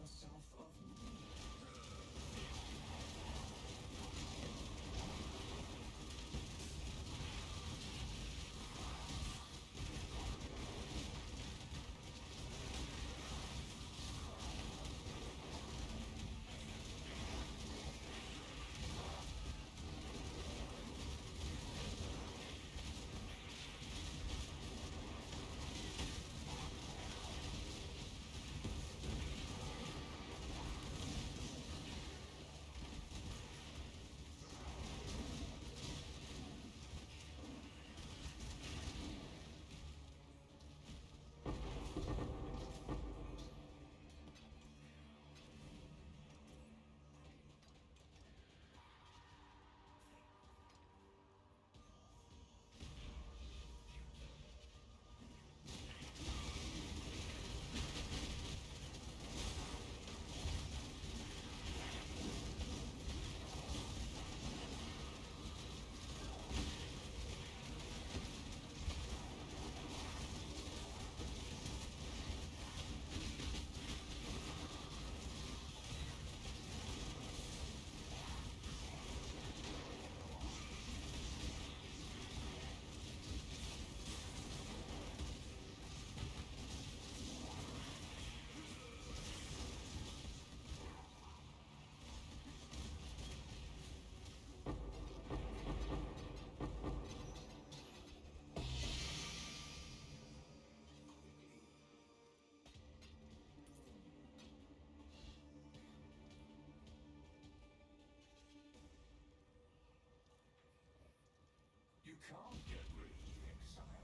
yourself of me. You can't get rid of the exile.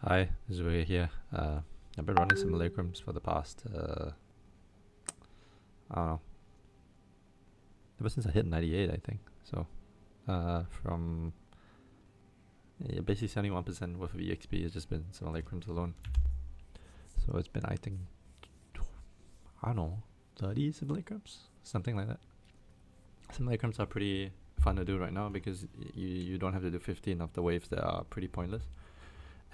Hi, this is Ray here. I've been running simulacrums for the past, I don't know, ever since I hit 98, I think. So, from basically 71% worth of EXP has just been simulacrums alone. So it's been, I think, I don't know, 30 simulacrums? Something like that. Simulacrums are pretty fun to do right now because you don't have to do 15 of the waves that are pretty pointless.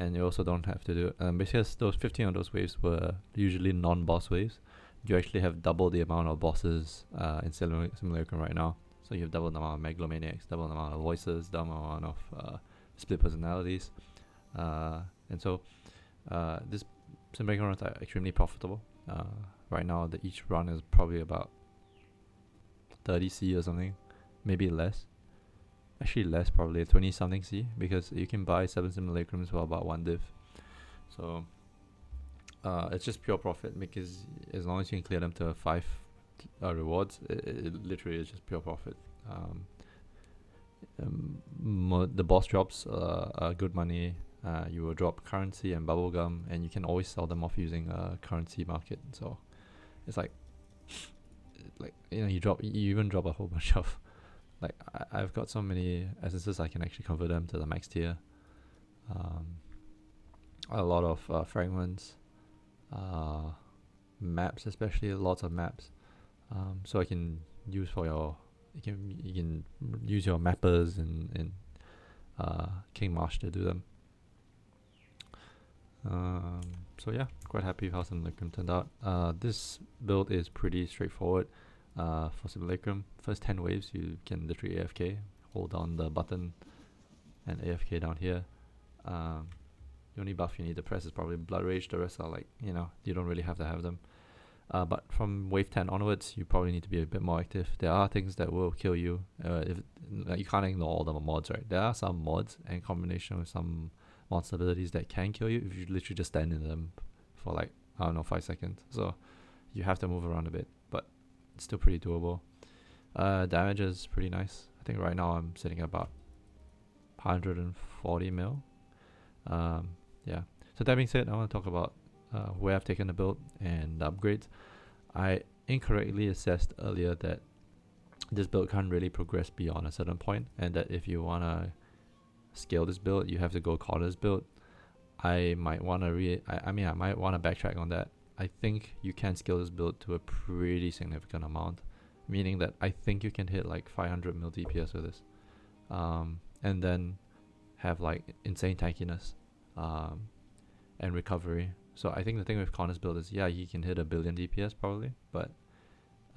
And you also don't have to do because those 15 of those waves were usually non-boss waves. You actually have double the amount of bosses in Simulacrum right now. So you have double the amount of megalomaniacs, double the amount of voices, double the amount of split personalities, and so this Simulacrum runs are extremely profitable. Right now, each run is probably about 30 C or something, maybe less. Actually less, probably 20 something C, because you can buy 7 simulacrums for about 1 div. So it's just pure profit, because as long as you can clear them to 5 rewards, it literally is just pure profit. The boss drops are good money. You will drop currency and bubblegum, and you can always sell them off using a currency market. So it's like you even drop a whole bunch of, like, I've got so many essences I can actually convert them to the max tier. A lot of fragments, maps, especially lots of maps. So I can use for your you can use your mappers in King Marsh to do them. So yeah, quite happy with how Simulacrum turned out. This build is pretty straightforward. For Simulacrum, first 10 waves you can literally AFK, hold down the button and AFK down here. The only buff you need to press is probably Blood Rage. The rest are like, you don't really have to have them. But from wave 10 onwards, you probably need to be a bit more active. There are things that will kill you. If you can't ignore all the mods, right? There are some mods in combination with some monster abilities that can kill you if you literally just stand in them for like, I don't know, 5 seconds. So you have to move around a bit, but it's still pretty doable. Damage is pretty nice. I think right now I'm sitting at about 140 mil. Yeah. So that being said, I want to talk about where I've taken the build and the upgrades. I incorrectly assessed earlier that this build can't really progress beyond a certain point, and that if you want to scale this build, you have to go Connor's build. I might want to I might want to backtrack on that. I think you can scale this build to a pretty significant amount, meaning that I think you can hit like 500 mil DPS with this, and then have like insane tankiness and recovery. So I think the thing with Connor's build is, yeah, he can hit 1 billion DPS probably, but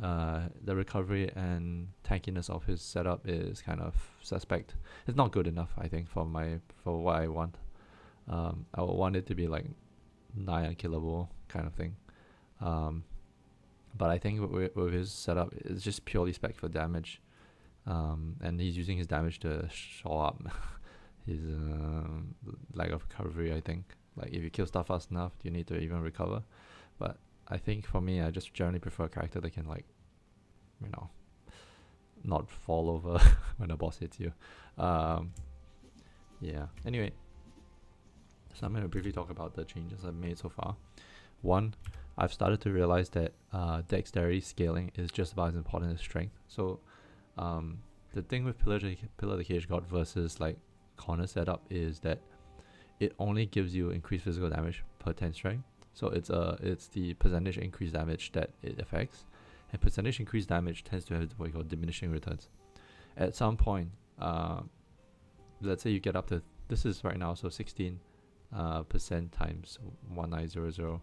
the recovery and tankiness of his setup is kind of suspect. It's not good enough, I think, for what I want. I would want it to be like nigh unkillable kind of thing. But I think with his setup, it's just purely spec for damage, and he's using his damage to shore up his lack of recovery. I think, like, if you kill stuff fast enough, you need to even recover. But I think for me, I just generally prefer a character that can, like, not fall over when a boss hits you. Yeah. Anyway, so I'm going to briefly talk about the changes I've made so far. One, I've started to realize that dexterity scaling is just about as important as strength. So the thing with Pillar of the Cage God versus like Connor setup is that it only gives you increased physical damage per 10 strength. So it's the percentage increased damage that it affects, and percentage increased damage tends to have what you call diminishing returns. At some point, let's say you get up to, this is right now, so 16% times 1900.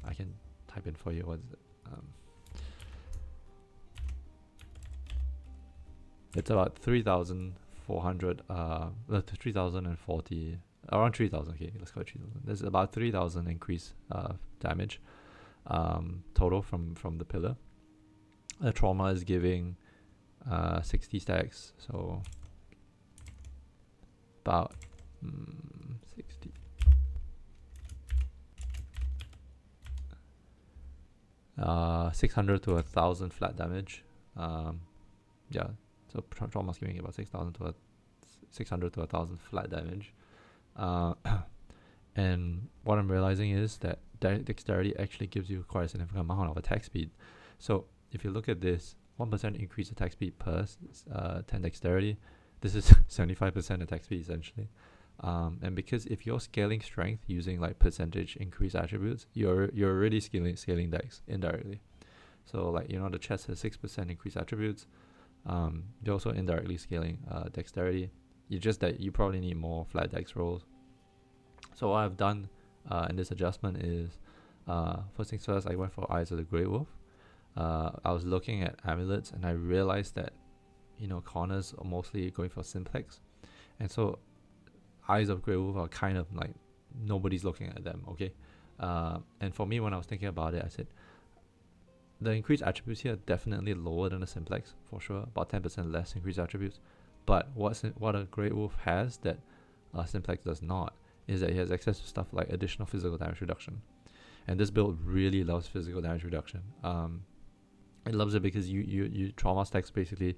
I can type in for you what is it. It's about 3,400, 3,040, around 3,000. Okay, let's call it 3,000. There's about 3,000 increase damage total from the pillar. The trauma is giving 60 stacks, so about 60. Uh, 600 to 1,000 flat damage. Yeah, so trauma is giving about 600 to 1,000 flat damage. And what I'm realizing is that dexterity actually gives you quite a significant amount of attack speed. So if you look at this, 1% increase attack speed per 10 dexterity, this is 75% attack speed essentially. And because if you're scaling strength using like percentage increase attributes, you're already scaling dex indirectly. So like, the chest has 6% increase attributes. You're also indirectly scaling dexterity. It's just that you probably need more flat dex rolls. So what I've done in this adjustment is, first things first, I went for Eyes of the Grey Wolf. I was looking at amulets and I realized that, corners are mostly going for simplex. And so Eyes of Grey Wolf are kind of like, nobody's looking at them, okay? And for me, when I was thinking about it, I said, the increased attributes here are definitely lower than a simplex, for sure, about 10% less increased attributes. But what a Grey Wolf has that simplex does not is that he has access to stuff like additional physical damage reduction. And this build really loves physical damage reduction. It loves it because you trauma stacks basically,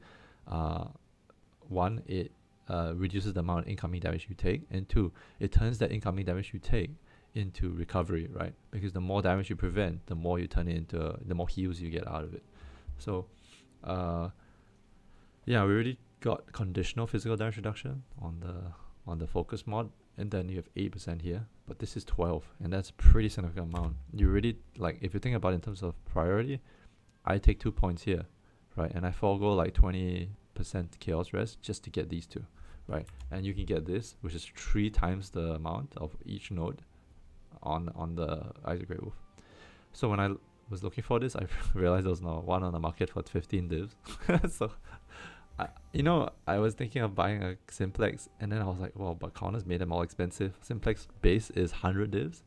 one, it reduces the amount of incoming damage you take, and two, it turns that incoming damage you take into recovery, right? Because the more damage you prevent, the more you turn it into, the more heals you get out of it. So, we already got conditional physical damage reduction on the focus mod, and then you have 8% here, but this is 12, and that's a pretty significant amount. You really, like, if you think about it in terms of priority, I take 2 points here, right? And I forego like 20% chaos rest just to get these two, right? And you can get this, which is 3 times the amount of each node on the Eyes of Grey Wolf. So when I was looking for this, I realized there was no one on the market for 15 divs. So I was thinking of buying a simplex, and then I was like, well, but corners made them all expensive. Simplex base is 100 divs,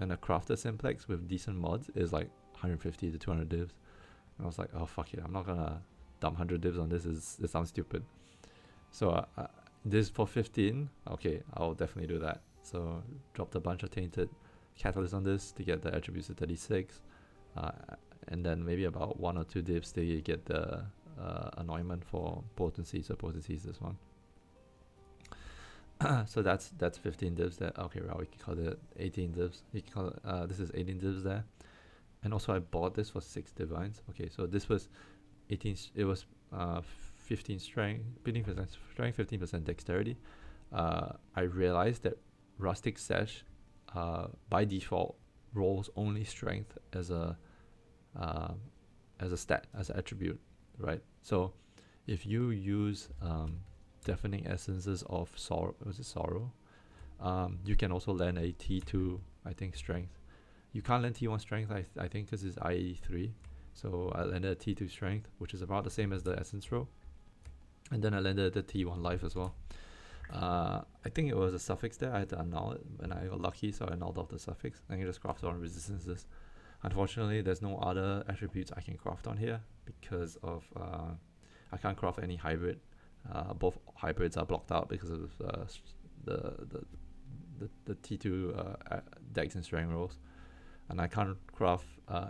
and a crafted simplex with decent mods is like 150 to 200 divs. And I was like, oh fuck it, I'm not gonna dump 100 divs on this. It sounds stupid. So this for 15, okay, I'll definitely do that. So dropped a bunch of tainted catalysts on this to get the attributes to 36, and then maybe about 1 or 2 divs to get the anointment for potency. So potency is this one. So that's 15 divs there. Okay, well, we can call it 18 divs. You can call it, this is 18 divs there. And also I bought this for 6 divines. Okay, so this was 18. It was 15 strength, 15% strength, 15% dexterity. I realized that Rustic Sash by default rolls only strength as a stat, as an attribute, right? So if you use deafening essences of sorrow, you can also land a T2, I think, strength. You can't land T1 strength, I think, because it's IE3. So I landed a T2 strength, which is about the same as the essence row. And then I landed the T1 life as well. I think it was a suffix there. I had to annul it, and I got lucky, so I annulled off the suffix. I can just craft on resistances. Unfortunately, there's no other attributes I can craft on here because of I can't craft any hybrid. Both hybrids are blocked out because of the T2 dex and strength rolls, and I can't craft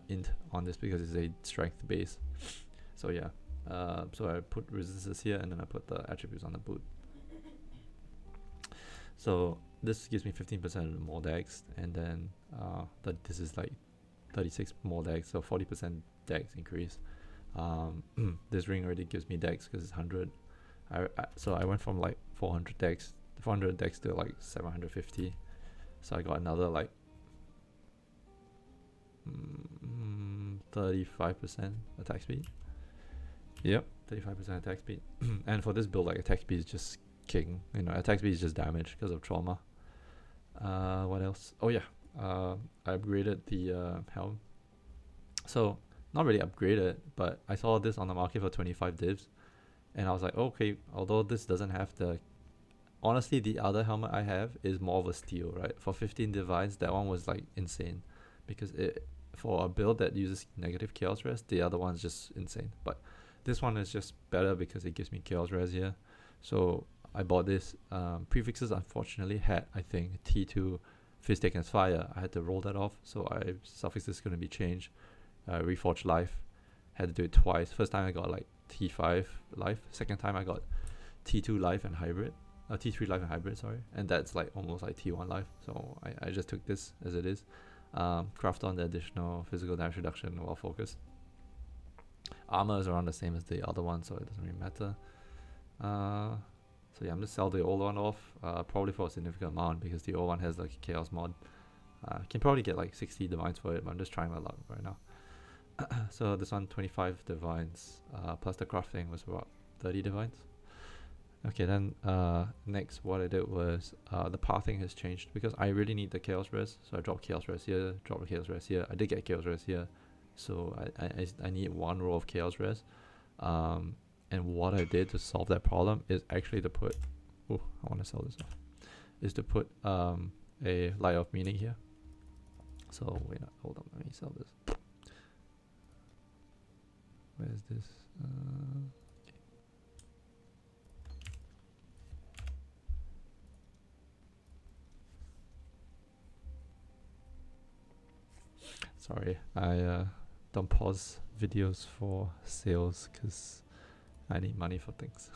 int on this because it's a strength base. So yeah, so I put resistances here, and then I put the attributes on the boot. So this gives me 15% more dex, and then this is like 36 more dex, so 40% dex increase. This ring already gives me dex because it's 100. So I went from like 400 dex to like 750. So I got another like 35% attack speed. Yep, 35% attack speed. And for this build, like, attack speed is just king. Attack speed is just damage because of trauma. What else? Oh yeah, I upgraded the helm. So not really upgraded, but I saw this on the market for 25 divs, and I was like, okay, although this doesn't have the, honestly, the other helmet I have is more of a steal, right? For 15 divines, that one was like insane, because for a build that uses negative chaos res, the other one's just insane. But this one is just better because it gives me chaos res here. So I bought this. Prefixes unfortunately had, I think, T2 Fist Against Fire. I had to roll that off, so suffix is going to be changed. Reforged life, had to do it twice. First time I got like T5 life. Second time I got T2 life and hybrid. T3 life and hybrid, sorry, and that's like almost like T1 life. So I just took this as it is. Craft on the additional physical damage reduction while focus. Armor is around the same as the other one, so it doesn't really matter. So yeah, I'm just sell the old one off, probably for a significant amount because the old one has like a chaos mod. Can probably get like 60 divines for it, but I'm just trying my luck right now. So this one 25 divines, plus the crafting was about 30 divines. Okay, then next what I did was the pathing has changed because I really need the chaos res, so I dropped chaos res here, dropped the chaos res here. I did get chaos res here, so I need one row of chaos res. And what I did to solve that problem is actually to put, I want to sell this off, is to put a light of meaning here. So wait, hold on, let me sell this. Where's this? Okay. Sorry, I don't pause videos for sales because I need money for things.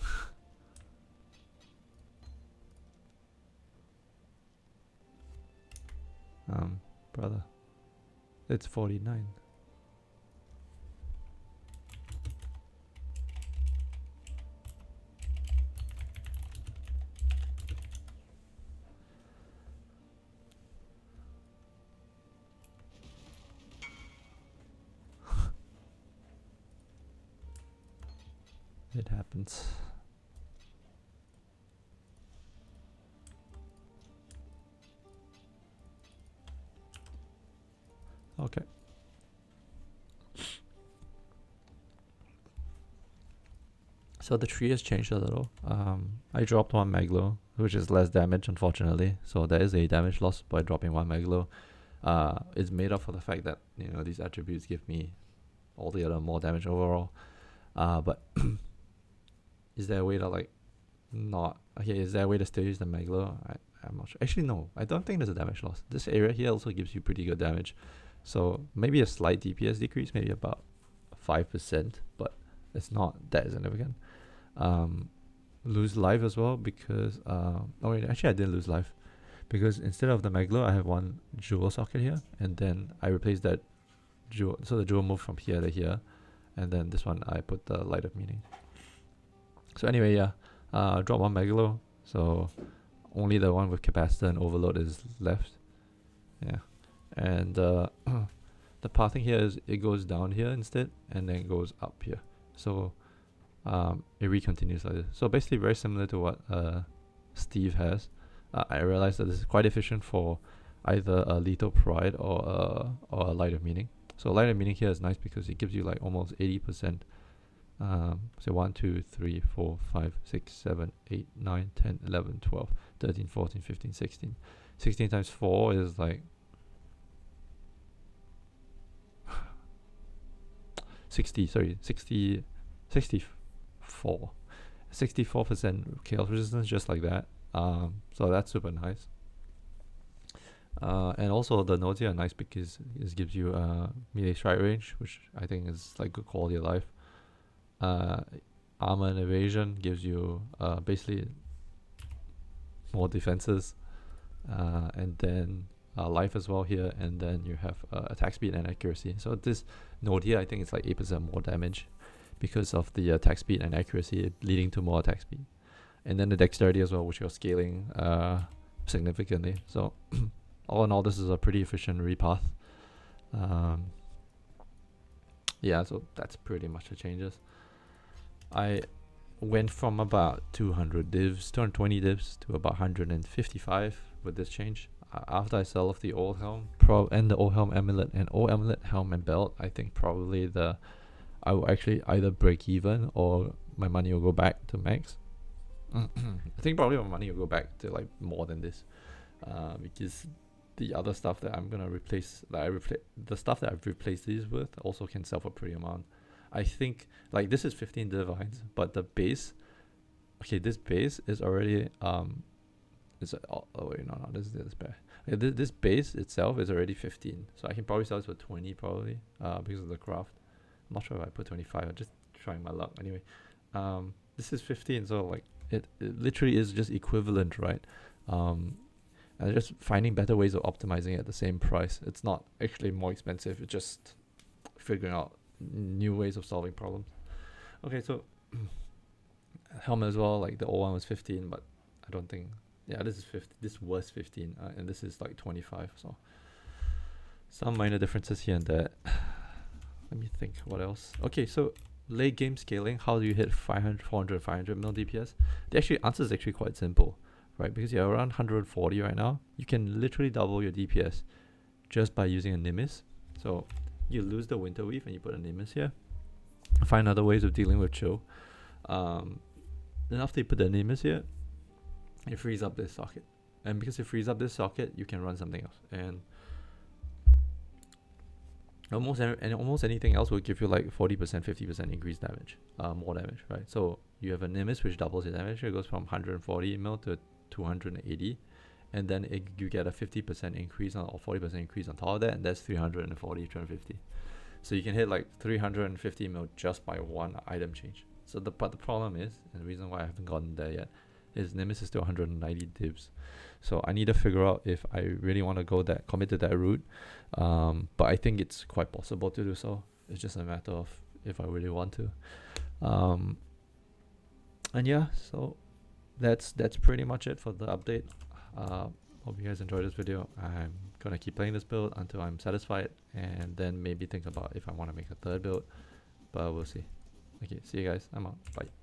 Brother, it's 49. It happens. Okay. So the tree has changed a little. I dropped one Maglo, which is less damage, unfortunately. So there is a damage loss by dropping one Maglo. It's made up for the fact that these attributes give me all the other more damage overall. But is there a way to like not? Okay, is there a way to still use the Maglo? I'm not sure. Actually, no. I don't think there's a damage loss. This area here also gives you pretty good damage. So maybe a slight DPS decrease, maybe about 5%, but it's not that significant. Lose life as well because wait, actually I didn't lose life because instead of the Maglo I have one jewel socket here, and then I replaced that jewel, so the jewel moved from here to here, and then this one I put the light of meaning. So anyway, yeah, drop one Maglo, so only the one with capacitor and overload is left. Yeah, and the pathing here is it goes down here instead and then goes up here. So it recontinues like this. So basically very similar to what Steve has. I realized that this is quite efficient for either a Lethal Pride or a Light of Meaning. So Light of Meaning here is nice because it gives you like almost 80%. So 1, 2, 3, 4, 5, 6, 7, 8, 9, 10, 11, 12, 13, 14, 15, 16. 16 times 4 is like 64% chaos resistance, just like that. So that's super nice. And also the nodes here are nice because it gives you melee strike range, which I think is like good quality of life. Armor and evasion gives you basically more defenses, and then life as well here, and then you have attack speed and accuracy. So this node here I think it's like 8% more damage because of the attack speed and accuracy leading to more attack speed, and then the dexterity as well, which you're scaling significantly. So all in all, this is a pretty efficient repath. Yeah, so that's pretty much the changes. I went from about 220 divs to about 155 with this change. After I sell off the old helm and the old helm amulet and old amulet helm and belt, I think probably I will actually either break even or my money will go back to max. I think probably my money will go back to like more than this, because the other stuff that I'm gonna replace, the stuff that I've replaced these with also can sell for a pretty amount. I think like this is 15 divines, but the base, okay, this base is already this is bad. Okay, this base itself is already 15, so I can probably sell this for 20 probably, because of the craft. I'm not sure if I put 25. I'm just trying my luck anyway. This is 15, so like it literally is just equivalent, right? And just finding better ways of optimizing at the same price. It's not actually more expensive. It's just figuring out new ways of solving problems. Okay, so helmet as well. Like the old one was 15, but I don't think. Yeah, this is 50. This was 15, and this is like 25. So some minor differences here and there. Let me think. What else? Okay, so late game scaling. How do you hit 500, 400, 500 mil DPS? The answer is actually quite simple, right? Because you're around 140 right now. You can literally double your DPS just by using a Nimbus. So you lose the Winter Weave and you put a Nimbus here. Find other ways of dealing with chill. Then after you put the Nimbus here, it frees up this socket. And because it frees up this socket, you can run something else. And almost anything else will give you like 40%, 50% increased damage, more damage, right? So you have a Nimbus which doubles your damage. It goes from 140 mil to 280, and then you get a 50% increase or 40% increase on top of that, and that's 340, 350. So you can hit like 350 mil just by one item change. So but the problem is, and the reason why I haven't gotten there yet, is Nimbus is still 190 divs. So I need to figure out if I really want to commit to that route. But I think it's quite possible to do so. It's just a matter of if I really want to. And yeah, so that's pretty much it for the update. Hope you guys enjoyed this video. I'm gonna keep playing this build until I'm satisfied, and then maybe think about if I want to make a third build, but we'll see. Okay, see you guys. I'm out. Bye.